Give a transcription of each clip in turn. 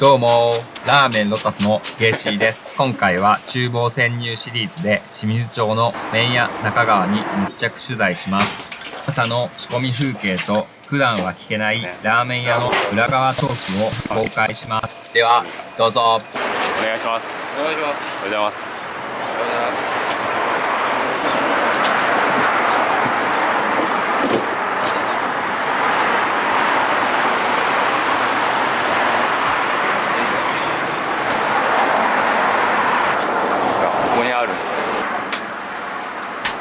どうも、ラーメンロタスのゲーシーです。今回は厨房潜入シリーズで清水町の麺屋中川に密着取材します。朝の仕込み風景と普段は聞けないラーメン屋の裏側トークを公開します。では、どうぞ。お願いします。お願いします。おはようございます。おはようございます。ここにあるんです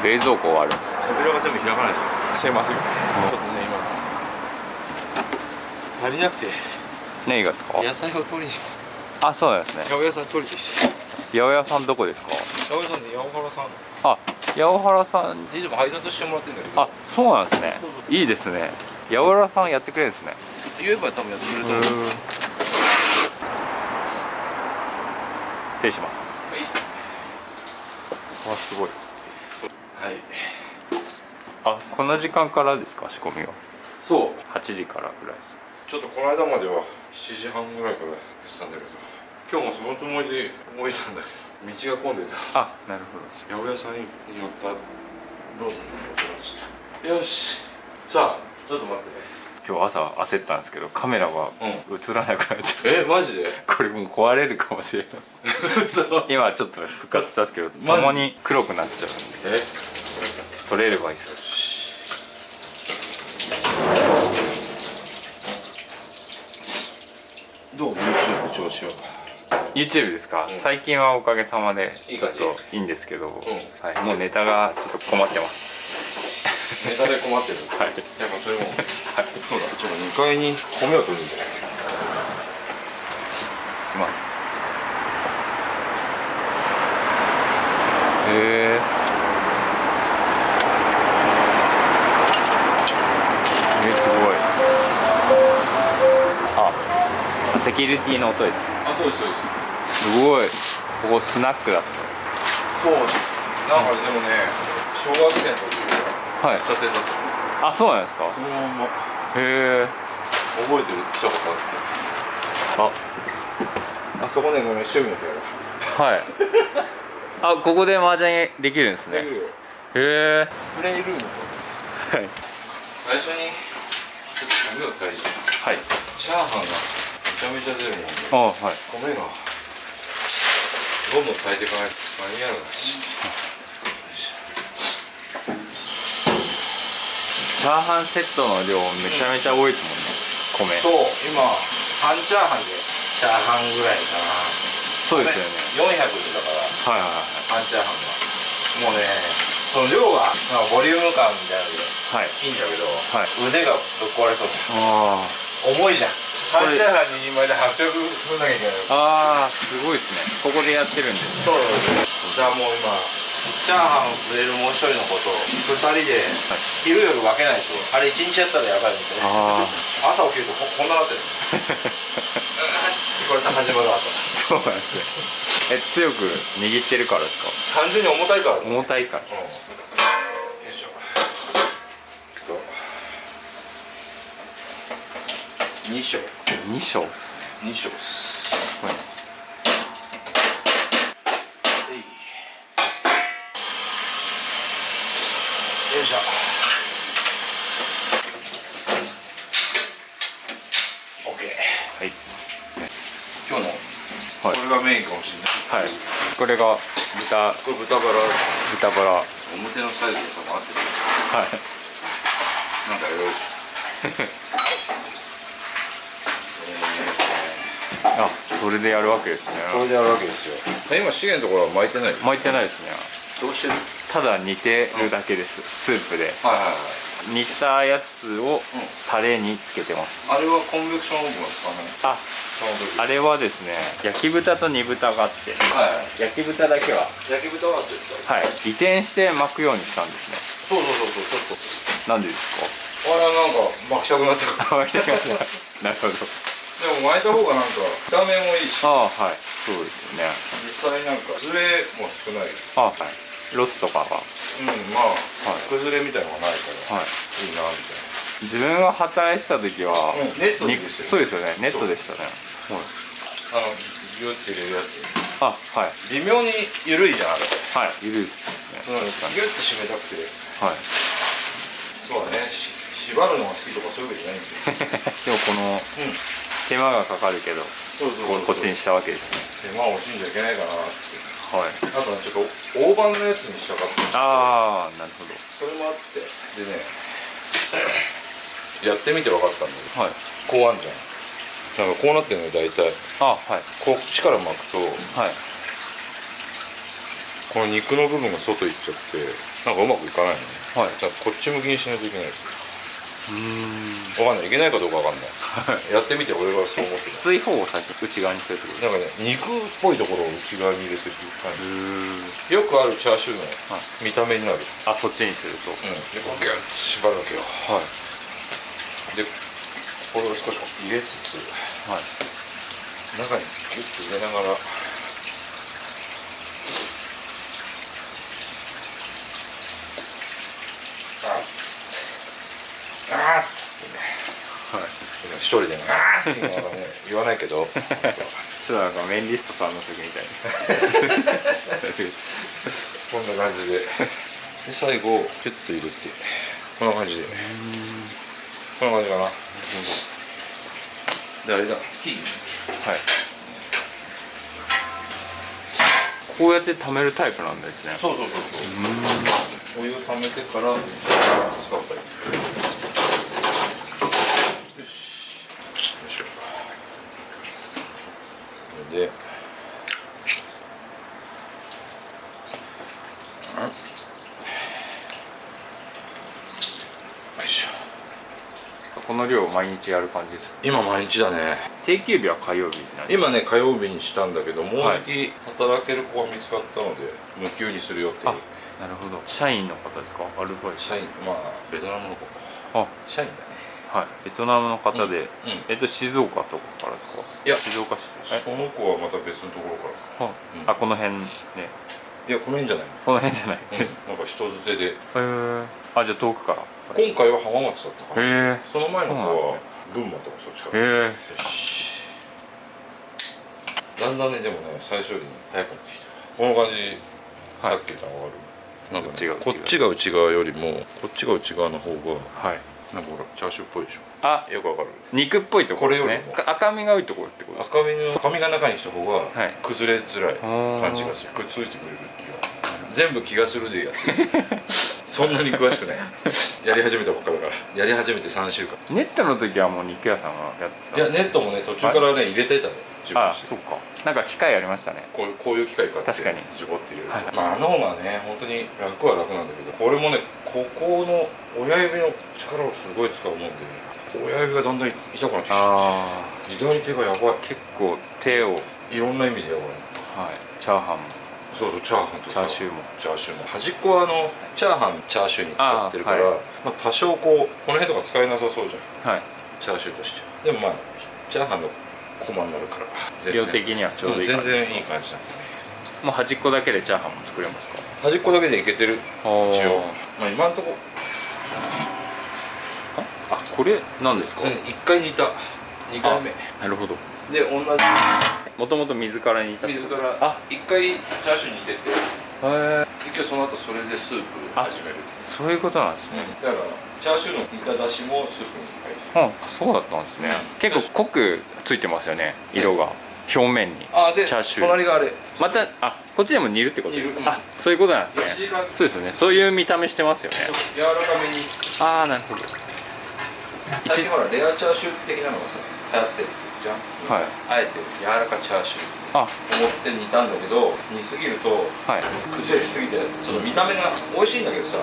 ね。冷蔵庫はあるんです。扉が全部開かないと狭すぎる。ちょっとね、今足りなくて何がですか？野菜を取りにあ、そうなんですね。八百屋さん取りにして。八百屋さんどこですか？八百屋さんで八百原さんあ、八百原さん。いつも配達してもらってるんだけど。あ、そうなんですねそうそう。いいですね。八百原さんやってくれるんですね。言えば多分やってくれると思う。失礼します。あ、すごい。はい。あ、この時間からですか、仕込みは？そう。 8時からぐらいです。ちょっとこの間までは7時半ぐらいからやってたんだけど、今日もそのつもりで動いたんだけど、道が混んでた。あ、なるほど。八百屋さんに寄ったロードにちょっとよし。さあ、ちょっと待ってね。今日朝焦ったんですけど、カメラが映らなくなっちゃう。マジで？これもう壊れるかもしれないそう今ちょっと復活したんですけど、マジたまに黒くなっちゃうんで取れればいいです。どう YouTube の調子は？ YouTube ですか？最近はおかげさまでちょっといいんですけど、はい、もうネタがちょっと困ってます。ネタで困ってる。はい、やっぱそれも、そうだ、ちょっと2階に米を取るんだよ。すまん。へえ。すごい。あ、セキュリティの音です。あ、そうですそうです。すごい。ここスナックだっそう、なんかでもね、小学生の時た。はい。喫茶店だった。あ、そうなんですか。そのまんまへえ。覚えてる、来たことあって。あそこね、ごめん、趣味の部屋はい。あ、ここで麻雀できるんですね。だ。へえ。プレイルームとはい。最初にちょっと米を炊いて、はい。チャーハンがめちゃめちゃ出るもんで、あ、はい。米がどんどん炊いていかないと間に合うらしい。チャーハンセットの量めちゃめちゃ多いですもんね。米。そう、今半チャーハンでチャーハンぐらいかな。そうですよね。400だから、はいはい半チャーハンがもうね、その量はボリューム感みたいなのではい。はい。いいんだけど、はい。腕がぶっ壊れそうだ。あ重いじゃん。半チャーハン2人前で800分なきゃいけない。あ。ああ、すごいですね。ここでやってるんです。そうじゃあもう今チャーハン売れるもう一人の子と2人で昼夜分けないと、あれ1日やったらやばいみたいな。ああ。朝起きるとこんななってる。これ始まる朝。そうなんですね。強く握ってるからですか？単純に重たいからね。重たいから。よいしょ。2升2升。 2升っす。はい。よいしょ。OK。はい。今日のこはい。れがメインかもしれない。はい。これが豚これ豚バラ。バラ。表のサイズとかも合ってる。はい。なんかよいしあ、それでやるわけですね。ょ。これでやるわけですよ。今資源のところは巻いてない。巻いてないですね。どうしてる？ただ煮てるだけです。スープではいはいはい。煮たやつをタレにつけてます。あれはコンベクションオーブンですかね。あ、その時。あれはですね、焼き豚と煮豚があって、はい。焼き豚だけは焼き豚はって言った。はい移転して巻くようにしたんですね。そうそうそうそう。ちょっと。なんでですあれなんか巻きたくなったかか？ら。巻いてください。なるほど。でも巻いた方がなんか見た目もいいし、ああ、はい。そうですよね。実際なんか崩れも少ない。ああ、はい。ロスとかが。うん、まあ、い崩れみたいのがないから、はい。いいなみたいな。自分が働いてた時は、ネットでしたよね。そうですよね。ネットでしたね。はい。ギュッて入れるやつあ、はい微妙に緩いじゃんあれ。はい、ゆるいですね。ギュッて締めたくて。はいそうだね、縛るのが好きとかそういうわけじゃないんですよ。でもこの手間がかかるけど、そうそうこっちにしたわけですね。手間を惜しんじゃいけないかなって。はい。あとはちょっと大判のやつにしたかった。ああ、なるほど。それもあってでねやってみて分かったんだけど、はい。こうあんじゃん。なんかこうなってるのよ大体。あ、はいこっちから巻くとはい。この肉の部分が外行っちゃってなんかうまくいかないのね。はい。だからこっち向きにしないといけない。分かんない、いけないかどうか分かんないやってみて俺はそう思ってきつい方を最初内側にするってことた。なんかね肉っぽいところを内側に入れてる感じ。よくあるチャーシューの見た目になる。あ、そっちにすると。でこうギュッと縛るわけよ。はいでこれを少し入れつつはい。中にギュッと入れながらあっつってね、一人でねあーって言いながらね言わないけどちょっとなんかメンディストさんの時みたいこんな感じで最後キュッと入れてこんな感じでこんな感じかな。であれだ火はい。こうやって貯めるタイプなんですね。そうお湯を溜めてから使ったり。よいしょ。でよいしょ。この量毎日やる感じですか？今毎日だね。定休日は火曜日なんです。今ね火曜日にしたんだけど、もうじき働ける子が見つかったので無給にする予定。なるほど。社員の方ですか？アルバイト。社員、まあベトナムの子。あ、社員だね。はい。ベトナムの方で、うん静岡とかからですか？いや静岡市。その子はまた別のところから。あ、この辺ね。いやこの辺じゃない。この辺じゃない。なんか人づてで。へえ。あ、じゃあ遠くから。今回は浜松だったから。へえ。その前の子は群馬とかそっちから。へえ。よし。だんだんねでもね最初より早くなってきた。この感じ、さっき言ったの分かる？なんかねこっちが内側よりもこっちが内側の方がはい。なんかほらチャーシューっぽいでしょ。あ、よくわかる？肉っぽいところですねこれより。も赤みが多いところってことですか？赤身が中にした方がはい崩れづらい感じがする。くっついてくれる気が。全部気がするでやってる。そんなに詳しくない。やり始めたばっかだから。やり始めて3週間。ネットの時はもう肉屋さんがやってた。いやネットもね途中からね入れてたね。自分あ、でそうか。なんか機械ありましたね。こういう機械買って確かにジュボって入れると、はいまああの方がね本当に楽は楽なんだけど、これもねここの親指の力をすごい使うもんで、親指がだんだん痛くなってきてあ左手がやばい。結構手を、はい。いろんな意味でやばい。チャーハンもそうチャーハンとさチャーシューも端っこはチャーハンチャーシューに使ってるから、はいまあ、多少この辺とか使えなさそうじゃんはい。チャーシューとしては。でもまあチャーハンのコマになるから量的にはちょうどいい感じ。全然いい感じなんでね。もう端っこだけでチャーハンも作れますか？端っこだけでいけてる一おー応。まあ今のとこあ、これ何ですか？ 1回煮た2回目なるほど。で同じもともと水から煮た。水からあ、 1回チャーシュー煮てて、へえ。今日その後それでスープ始める。そういうことなんですね。だからチャーシューの煮ただしもスープに入ってる。そうだったんですね。結構濃くついてますよね、色が表面に。でチャーシュー隣があれまた、あ、こっちでも煮るってことですか？煮るあ、そういうことなんですね。 1時間そうですよね。そういう見た目してますよね。柔らかめに。ああ、なるほど。最近ほらレアチャーシュー的なのがさ流行ってるじゃん。はい。あえて柔らかチャーシューあ、思って煮たんだけど、煮すぎるとはい。崩れすぎてちょっと見た目が美味しいんだけどさ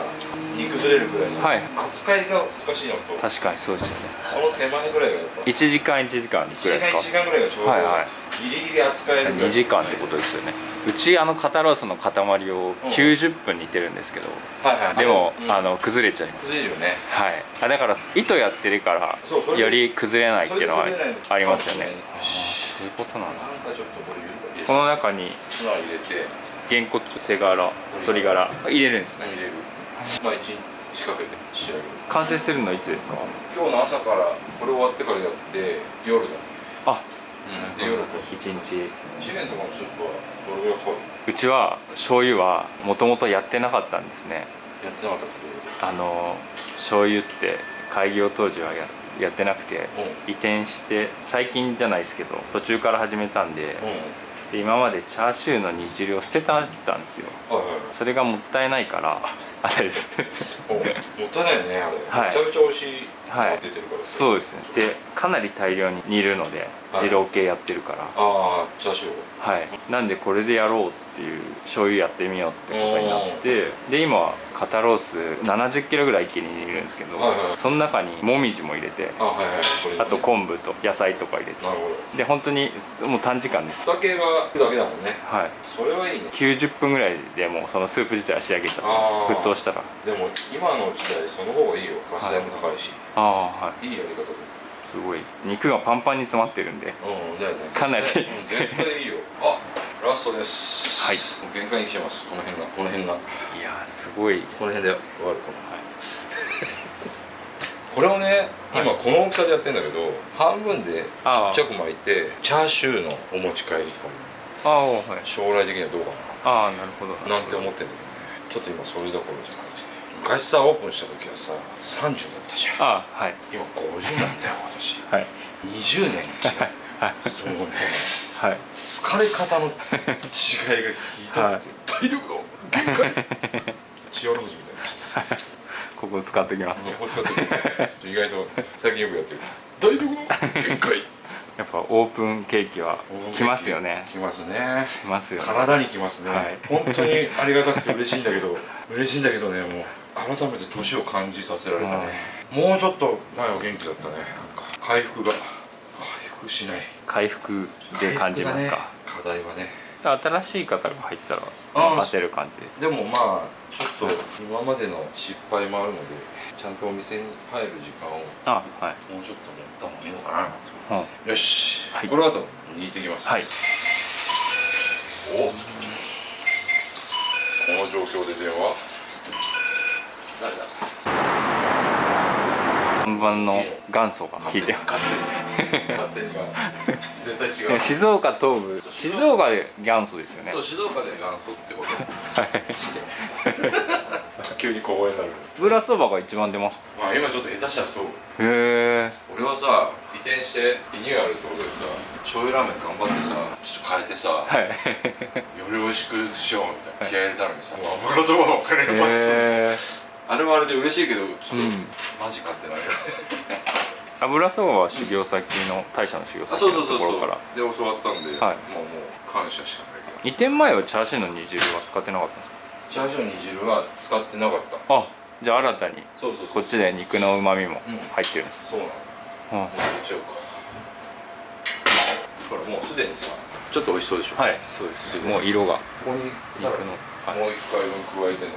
煮崩れるぐらいの、はい扱いが難しいのと確かにそうですよね。その手前ぐらいがやっぱ1時間1時間1ぐらいですか？ 1時間ぐらいがちょうど、はいはいギリギリ扱えるぐらい。2時間ってことですよね。うち肩ロースの塊を90分煮てるんですけど、はいはい。でも、うん崩れちゃいます。崩れるよね。はい。あ、だから糸やってるからそうそれでより崩れないっていうのはそれで崩れないありますよね。かもしそういうことなんだ。なんかちょっとこれ言うこの中にツナ入れてげんこつ、背ガラ、鶏ガラ入れるんですね。入れる。まあ1日かけて仕上げる。完成するのいつですか？今日の朝からこれ終わってからやって夜だ。あ、で夜こそ1日。次元とかのスープはどれぐらいかかる？うちは醤油はもともとやってなかったんですね。やってなかったってこ醤油って開業当時はやってなくて、移転して最近じゃないですけど途中から始めたんで、で今までチャーシューの煮汁を捨ててたんですよ。それがもったいないからあれですもったいないよねあれ、めちゃめちゃ美味しいのが出てるから、そうですね。でかなり大量に煮るので、二郎系やってるから、ああチャーシューをなんでこれでやろうっていう、醤油やってみようってことになって、で今は肩ロース70キロぐらい一気に煮るんですけど、その中にもみじも入れて、あと昆布と野菜とか入れて、で本当にもう短時間です。だけがだけだもんね。それはいいね。90分ぐらいでもうそのスープ自体は仕上げちゃって、沸騰したら。でも今の時代その方がいいよ。ガス代も高いし、いいやり方ですごい肉がパンパンに詰まってるんで、かなり絶対いいよ。あ、ラストです。はい、もう限界に来てます。この辺がいやすごい、この辺で終わる。これをね、今この大きさでやってんだけど、半分でちっちゃく巻いてチャーシューのお持ち帰りとかも将来的にはどうかな、なるほどなんて思ってんだけどね。ちょっと今それどころじゃなくて、昔さオープンした時はさ30だったじゃん。今50なんだよ今年。20年違うんだよ。そうね、疲れ方の違いがひどくて、体力の限界千代の富士みたいなここ使ってきますね。ここ使って意外と最近よくやってる。体力の限界やっぱオープンケーキはきますよね。きますね。きますよね。体にきますね。本当にありがたくて嬉しいんだけどね、もう改めて年を感じさせられたね。もうちょっと前は元気だったね。なんか回復しない。回復で感じますか。課題はね。新しい方が入ったら任せる感じです。でもまあちょっと今までの失敗もあるので、ちゃんとお店に入る時間をもうちょっと持った方がいいのかなと。よし、この後煮ていきます。お、この状況で電話誰だ。看板の元祖が聞いて勝手に絶対違う。静岡東部、静岡で元祖ですよね。そう、静岡で元祖ってことして急に小声になる。油そばが一番出ます。まあ今ちょっと下手したらそう。へえ。俺はさ、移転してリニューアルってことでさ、醤油ラーメン頑張ってさ、ちょっと変えてさ、より美味しくしようみたいな気合い入れたのにさ、油そばばっかり連発する。あれはあれで嬉しいけど、ちょっとマジかってなるよ。油そばは修行先の大社の修行先のところからで教わったんで、もう感謝しかないけど。移転前はチャーシューの煮汁は使ってなかったんですか。チャーシューの煮汁は使ってなかった。じゃあ新たにこっちで肉のうまみも入ってるんです。そうなの。入れちゃうか。ほらもうすでにさ、ちょっと美味しそうでしょ。そうです。もう色が。ここに肉のもう一回分加えてね。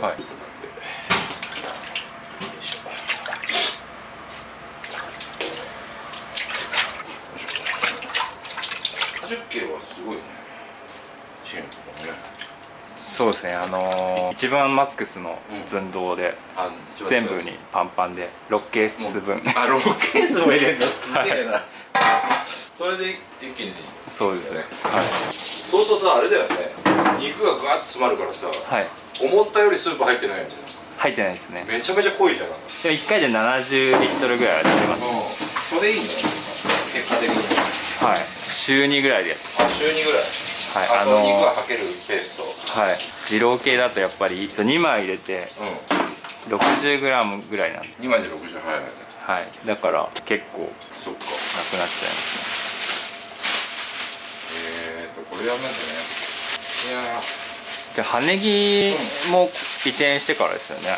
80キロはすごいね。そうですね。一番マックスの寸胴で全部にパンパンで6ケース分。6ケースも入れるんだ。すげえな。それで一気に。そうですね。そうするとさ、あれだよね。肉がガーッと詰まるからさ、思ったよりスープ入ってないよね。入ってないですね。めちゃめちゃ濃いじゃん。でも1回で70リットルぐらいは出ます。それいいね。結果的に。週2ぐらいで。週2ぐらい。あと肉はかけるペースト。二郎系だとやっぱり2枚入れて60グラムぐらいなんで。2枚で60。だから結構なくなっちゃいそっか。ますね。これやんなきゃね。じゃあ羽ネギも移転してからですよね。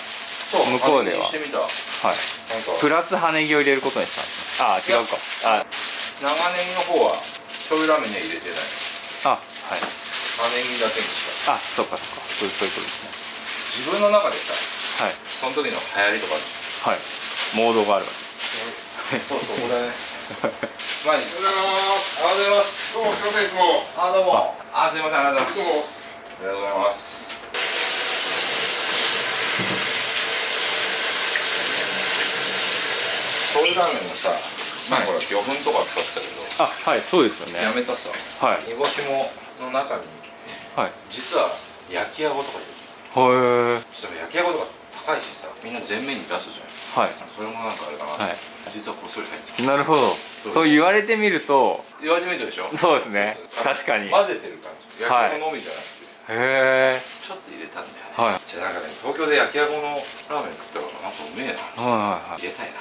向こうではプラス羽ネギを入れることにしたんですね。違うか。長ネギの方は醤油ラーメンには入れてない。羽ネギだけにした。そうかそういうことですね。自分の中でさ、その時の流行りとかある。モードがあるわけ。そこだね。前に。おはようございます。どうもすいません。いつも。どうも。すいません。ありがとうございます。ありがとうございます。醤油ラーメンのさ、前ほら魚粉とか使ってたけど、あ、はい、そうですよね。やめたさ。はい煮干しもの中にはい。実は焼きあごとか入れてへえ。そしたら焼きあごとか高いしさ、みんな全面に出すじゃん。はい。それもなんかあれかな、はい。実はこっそり入ってる。なるほど。そう言われてみると、言われてみるでしょ。そうですね。確かに。へ混ぜてる感じ。焼きあごのみじゃなくて、え。ちょっと入れたんだよね。はい。じゃあなんかね、東京で焼きあごのラーメン食ったからなんかうめえな。はいはいはい。入れたいな。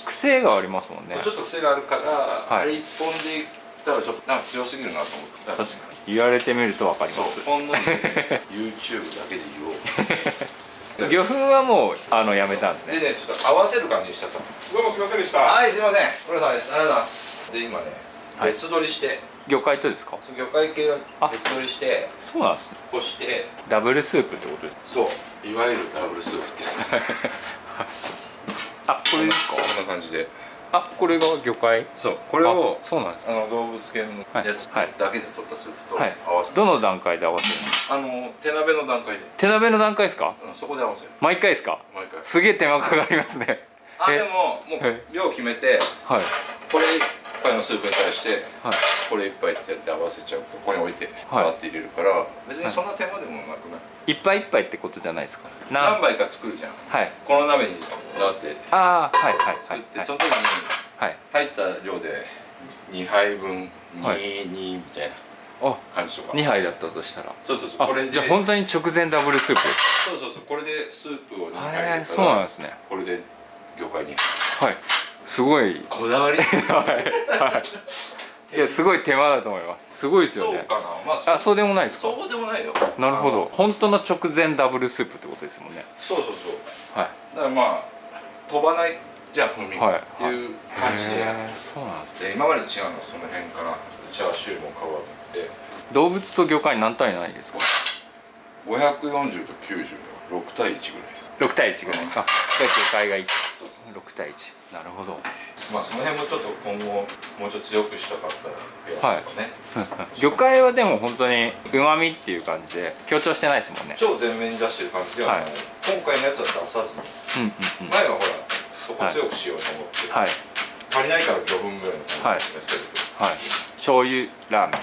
癖がありますもんね。そうちょっと癖があるから、はいあれ一本でいったらちょっとなんか強すぎるなと思って。確かに。言われてみるとわかりそうます。ほんのり、ね、YouTube だけで言おう。魚粉はもうやめたんですね。でね、ちょっと合わせる感じにしたさ。どうもすみませんでした。はい、すいません。これさんです。ありがとうございます。で、今ね、はい別撮りして、魚介とですか？魚介系は別撮りして、そうなんですね。こしてダブルスープってことですそういわゆるダブルスープってやつかか？あ、これですか？こんな感じであ、これが魚介？そうこれをあ、そうなんですね。動物系のやつはいだけで取ったスープとはい合わせて、どの段階で合わせるんですか？手鍋の段階で、手鍋の段階ですか？そこで合わせる毎回ですか？毎回。すげえ手間かかりますね。えでももう量決めて、はいこれ一杯のスープに対してはいこれ一杯ってやって合わせちゃう。ここに置いてはいバーって入れるから別にそんな手間でもなくない。いっぱいいっぱいってことじゃないですか？何杯か作るじゃん。はい。この鍋にだってああ、はいはいはい作って、その時にはい。入った量で2杯分はい2みたいなあ、感じとか。2杯だったとしたら。そうそうそう。あこれ、でじゃあ本当に直前ダブルスープですそうそうそう。これでスープを2杯入れたら、そうなんですね。これで魚介にはい。すごい。こだわり。はいはい。いや、すごい手間だと思います。すごいですよね。そうかな。まああ、そうでもないですか？そうでもないよ。なるほど。本当の直前ダブルスープってことですもんね。そうそうそう。はい。だからまあ飛ばないじゃん風味はいがっていう感じで。へーそうなんです。で今まで違うのはその辺かな。チャーシューも皮があって動物と魚介何対何ですか540と90の6対1ぐらい。 ？6対1ぐらい。あ、魚介が1。そうそう6対1。なるほど。まあその辺もちょっと今後もうちょっと強くしたかったら増やすとかね、魚介はでも本当に旨味っていう感じで強調してないですもんね。超全面に出してる感じではない、はい今回のやつは出さずに、うんうんうん。前はほらそこ強くしようと思って、はい足りないから魚粉ぐらいの感じでやってるけど、はい。醤油ラーメン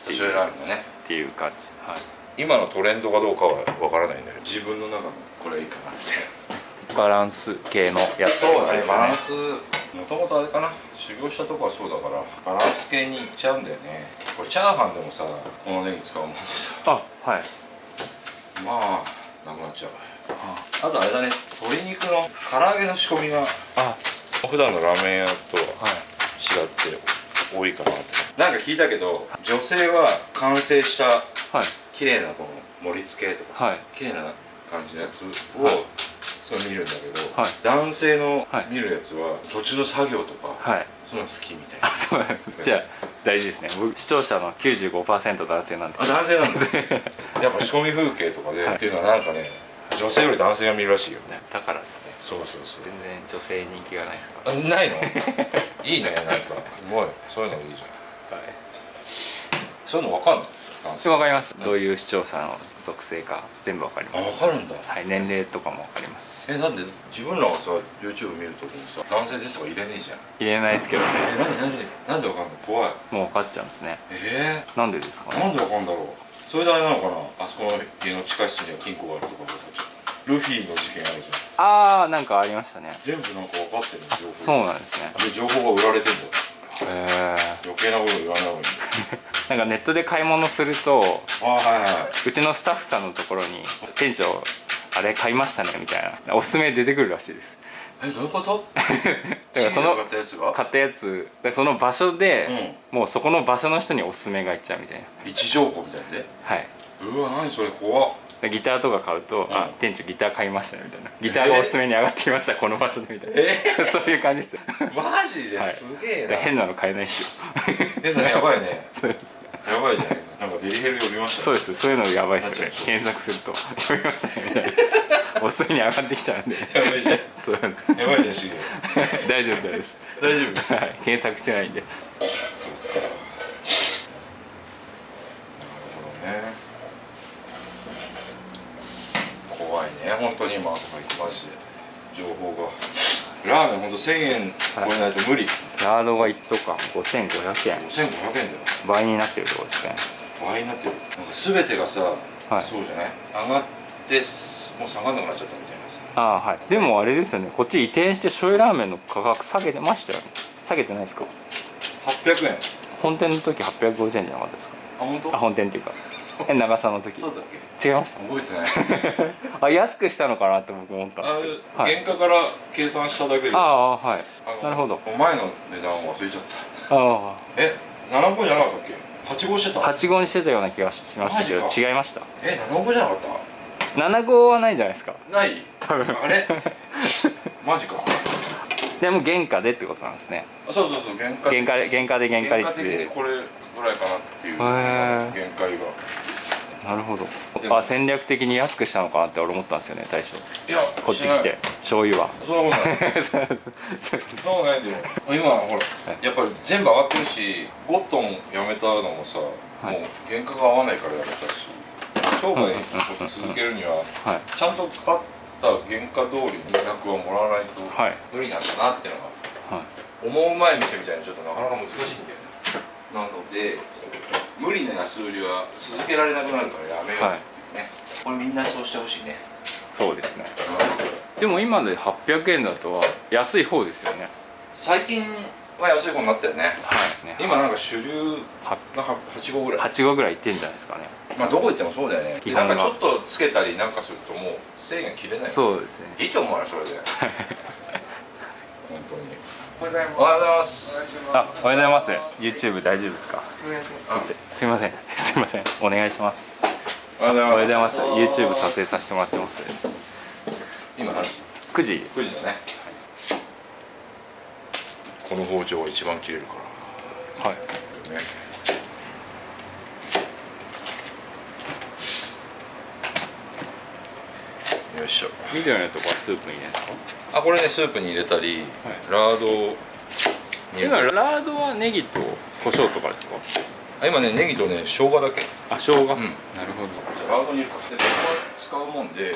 醤油ラーメンがねっていう感じ。はい。今のトレンドかどうかはわからないんだけど自分の中のこれいいかなみたいな。バランス系のやつそうだね、ですよバランスもともとあれかな、修行したとこはそうだからバランス系にいっちゃうんだよね。これチャーハンでもさこのネギ使うもんでさあ、はい。まあなくなっちゃう。あとあれだね、鶏肉の唐揚げの仕込みがあ、普段のラーメン屋とはい。違って多いかなって。なんか聞いたけど女性は完成したはい。綺麗なこの盛り付けとかさ、はい綺麗な感じのやつを、はいそれ見るんだけど、はい男性のはい見るやつは途中の作業とか、はい。そういうの好きみたいな。あ、そうなんです。じゃあ大事ですね。僕視聴者の 95% 男性なんで。あ、男性なんだやっぱ仕込み風景とかで、はいっていうのはなんかね女性より男性が見るらしいよね。だからですね。そうそうそう。全然女性人気がないですかあ、ないのいいね、なんかすごいそういうのいいじゃん。ら。はい。そういうの分かんない男性。わかります。どういう視聴者の属性か全部わかりまあ、す。分かるんだ。はい。年齢とかもわかります。なんで自分らがさ YouTube 見るときにさ男性ですとか入れねえじゃん。入れないですけどね。なんで分かんない。怖い。もう分かっちゃうんですね。なんでですかね。なんで分かんだろう。それであれなのかな、あそこの家の地下室には金庫があるとか分かっちゃう。ルフィの事件あるじゃん。ああ、なんかありましたね。全部なんか分かってるの情報。そうなんですね。で情報が売られてんだよ。へえ。余計なこと言わない方がいいんだよ。なんかネットで買い物すると、あ、はいはうちのスタッフさんのところに店長あれ買いましたねみたいなおすすめ出てくるらしいです。い。どういうこと？だからその買ったやつが買ったやつでその場所で、もうそこの場所の人におすすめがいっちゃうみたいな。位置情報みたいで。はい。うわ、何それ怖っ。でギターとか買うと、あ、店長ギター買いましたねみたいな。ギターがおすすめに上がってきました、この場所でみたいな。そういう感じですよ。マジではいすげえな。変なの買えないですよ。変なのやばいね。そうやばいじゃない。なんかデリヘル呼びました。そうです。そういうのやばいですよね。なっちゃう検索すると読みましたねみたいな。おすすめに上がってきちゃうんで。やばいじゃん。そうやばいじゃん、シゲ。大丈夫です。大丈夫。はい、検索してないんで。そうか。なるほどね。怖いね、本当に今、マジで情報が。ラーメン本当1000円超えないと無理。ラードが1とか5500円。5500円だよ。倍になってるってことですね。倍になってる。なんか全てがさ、はい、そうじゃない、上がってもう下がんなくなっちゃったみたいなさ。ああ、はい。でもあれですよね、こっち移転して醤油ラーメンの価格下げてましたよね。下げてないですか。800円。本店の時850円じゃなかったですか。あ、本当？あ、本店っていうか長さの時。そうだっけ。違いました。覚えてない。あ、安くしたのかなって僕思ったんですけど、はい、原価から計算しただけで。ああ、はい。なるほど。前の値段を忘れちゃった。ああ、75じゃなかったっけ？85してた。85にしてたような気がしましたけど、違いました。75じゃなかった？ 75はないんじゃないですか。ない？多分。あれマジか。でも原価でってことなんですね。そうそうそう、原価的率でこれぐらいかなっていう限界が。なるほど。あ、戦略的に安くしたのかなって俺思ったんですよね、最初。いや、こっち来て醤油はそんなことないそうないんだよ。今ほらやっぱり全部上がってるし、ゴットンやめたのもさ、もう原価が合わないからやめたし、商売を続けるにはちゃんとかかった原価通りに額はもらわないと無理なんだなっていうのが、思う前店みたいにちょっとなかなか難しいんだよね。なので無理な安売りは続けられなくなるからやめようっていうね、これみんなそうしてほしいね。そうですね。でも今で800円だとは安い方ですよね。最近は安い方になったよね。はいね。今なんか主流が85ぐらい。85ぐらいいってんじゃないですかね。まあどこ行ってもそうだよね。なんかちょっとつけたりなんかするともう制限切れない。そうですね。いいと思うよそれで。本当に。おはようございます。あ、おはようございます。YouTube 大丈夫ですか。すみません。すみません。お願いします。おはようございます。 YouTube 撮影させてもらってます。今何時？9時です。9時だね。この包丁が一番切れるから。はい。ね。よいしょ。緑のとこはスープに入れるんですか？あ、これねスープに入れたり、ラードに入れたり。今ラードはネギと胡椒とかですか？今ねネギとね生姜だけ。あ、生姜。なるほど。じゃあラードに入れて、ここ使うもんで、はい。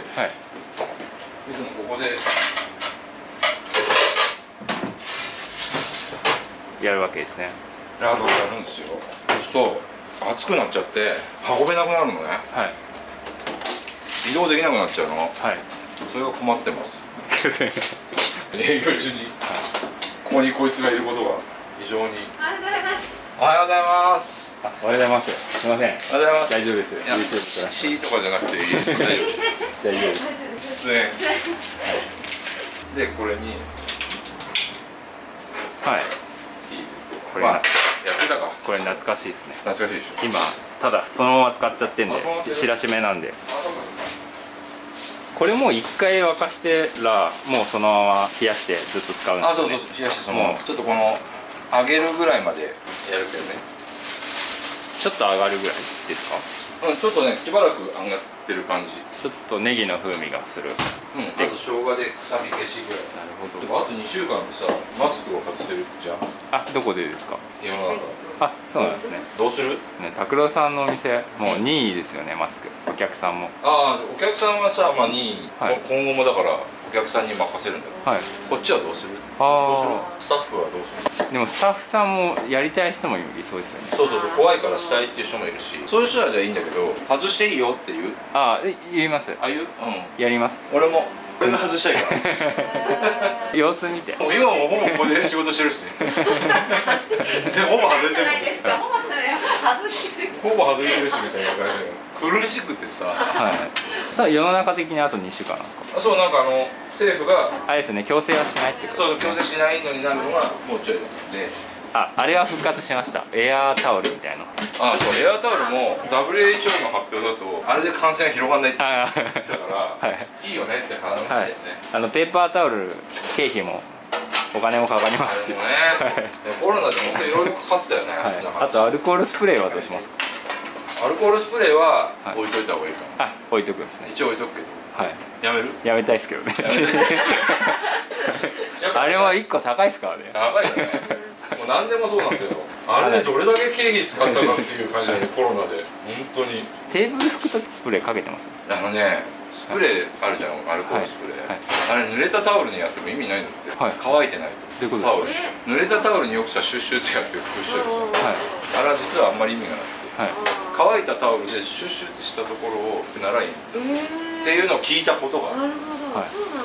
いつもここでやるわけですね。ラードをやるんですよ。そう熱くなっちゃって運べなくなるのね。はい。移動できなくなっちゃうの。はい。それが困ってます。営業中にここにこいつがいることが非常に。おはようございます。おはようございます。おはようございます。すみません。おはようございます。大丈夫です。YouTube から。シーとかじゃなくていい。大丈夫。大丈夫です。出演。でこれに。はい。これ、まあ、やってたか。これ懐かしいですね。懐かしいでしょ。今ただそのまま使っちゃってんで、知らしめなんで。これもう一回沸かしてらもうそのまま冷やしてずっと使うんですよね。あ、そうそうそう、冷やしてそのままちょっとこの揚げるぐらいまでやるけどね。ちょっと上がるぐらいですか？うん、ちょっとねしばらく上がってる感じ。ちょっとネギの風味がする。うん、あと生姜で臭み消しぐらい。なるほど。あと2週間でさマスクを外せるじゃん。あ、どこでですか？世の中。あ、そうなんですね。どうする？ね、拓郎さんのお店もう任意ですよね、マスク。お客さんも。ああ、お客さんはさ、まあ任意、今後もだからお客さんに任せるんだけど、はい、こっちはどうする？どうする？スタッフはどうする？でもスタッフさんもやりたい人もいそうですよね。そうそうそう、怖いからしたいっていう人もいるし、そういう人はじゃあいいんだけど、外していいよって言う？ああ、言います。あ、言う？うん。やります。俺も。俺が外したいから様子見て。今もほぼここで仕事してるしねほぼ外れてるほぼ外れてるしみたいな感じで苦しくてさ、はい、さあ世の中的にあと2週間なんですか？そう、なんか政府があれですね、強制はしないってこと。そう、強制しないのになるのはもうちょいで、あれは復活しました。エアータオルみたいな。あ、そう、エアータオルも WHO の発表だとあれで感染が広がんないって言ってたから、はい、いいよねって話だよね。ペーパータオル経費もお金もかかりますし、ね、コロナで本当にいろいろかかったよね、はい、あとアルコールスプレーはどうしますか？アルコールスプレーは置いといた方がいいかな。あ、置いとくんですね。一応置いとくけど、はい、やめる？やめたいですけどねあれは1個高いですからね。高いよねもう何でもそうなんだけど、あれでどれだけ経費使ったかっていう感じでコロナで本当に。テーブル拭くときスプレーかけてます？スプレーあるじゃん、アルコールスプレー、あれ濡れたタオルにやっても意味ないんだって、乾いてないと。タオルしか濡れたタオルによくさシュッシュってやってプッシュあれは実はあんまり意味がなくて、乾いたタオルでシュッシュってしたところをならいいっていうのを聞いたことがある。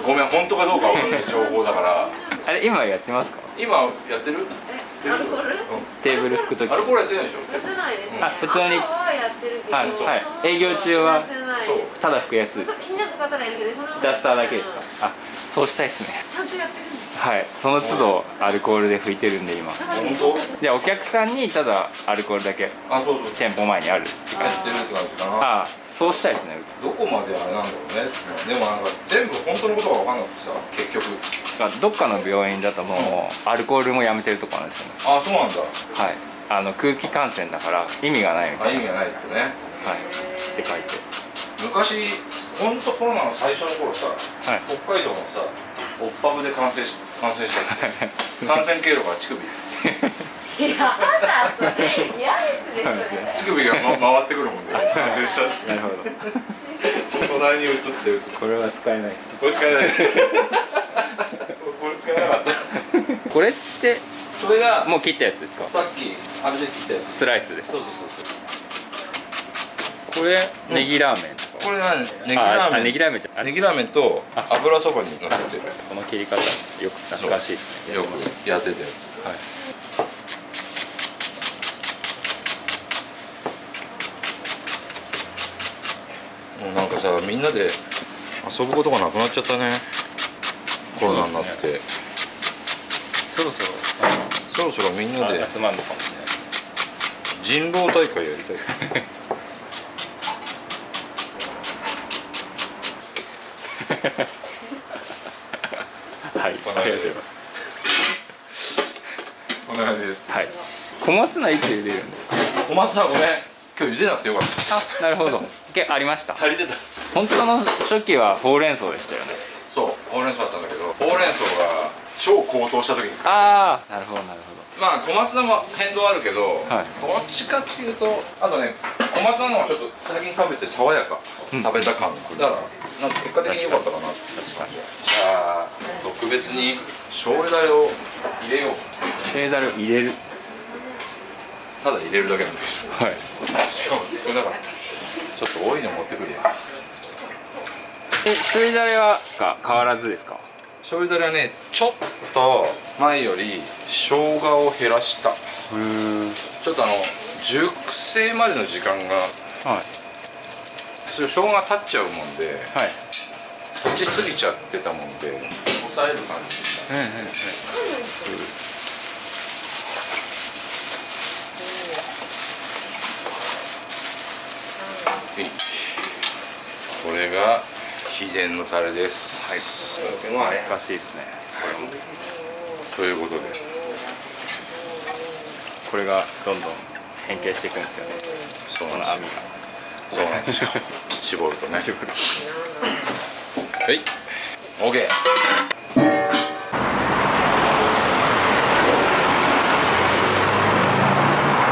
ごめん、本当かどうかわかんない情報だから。あれ今やってますか？今やってる？アルコール？テーブル拭くとき。アルコールやってないでしょ？やってないですね。普通に。営業中はただ拭くやつです。気になった方がいるけど、ダスターだけですか？そうしたいですね。ちゃんとやってるんです。はい、その都度アルコールで拭いてるんで今。本当？じゃあお客さんにただアルコールだけ店舗前にあるって感じ。やってるって感じかな。そうしたいですね。どこまであれなんだろうね。でもなんか全部本当のことが分かんなくてさ、結局。どっかの病院だともうアルコールもやめてるとこなんですよね。あ、そうなんだ。はい。空気感染だから意味がないみたいな。意味がないってね。はい。って書いて。昔本当コロナの最初の頃さ、北海道のさ、オッパブで感染したんですよ。感染経路が乳首。いやだ、それ嫌ですね。乳首が回ってくるもんで感染したんです。なるほど。隣に移って。これは使えないです。これ使えない。これ使えなかった。これってそれがもう切ったやつですか？さっきあれで切ったやつ。スライスです。そう。これネギラーメンとか。これはネギラーメン。ネギラーメンじゃん。ネギラーメンと油そばにのせてる。この切り方よく懐かしいですね。よくやってたやつ。はい。もうなんかさ、みんなで遊ぶことがなくなっちゃったね。コロナになって。そろそろみんなで集まるのかもしれない。人狼大会やりたい。はい、ありがとうございます。こんな感じです。はい。小松菜いつ茹でるんですか？小松菜ごめん。今日茹でなくてよかった。なるほど。ありました。足りてた。本当の初期はほうれん草でしたよね。そう、ほうれん草だったんだけど、ほうれん草が超高騰した時に。なるほどなるほど。まあ小松菜も変動あるけど、どっちかっていうと、あとね、小松菜の方がちょっと最近食べて爽やか、食べた感だからなんか結果的に良かったかなって感じ。じゃあ特別に醤油だれを入れよう。醤油だれを入れる。ただ入れるだけなんですよ。はい。しかも少なかった。ちょっと多いの持ってくるわ。醤油だれは変わらずですか？醤油だれはね、ちょっと前より生姜を減らした。ちょっと熟成までの時間が、それ生姜が立っちゃうもんで、立ちすぎちゃってたもんで抑える感じでした。これが秘伝のタレです。はい。懐かしいですね。ということで、これがどんどん変形していくんですよね。そうなんですよ。そうなんですよ。絞るとね。はい。オーケー。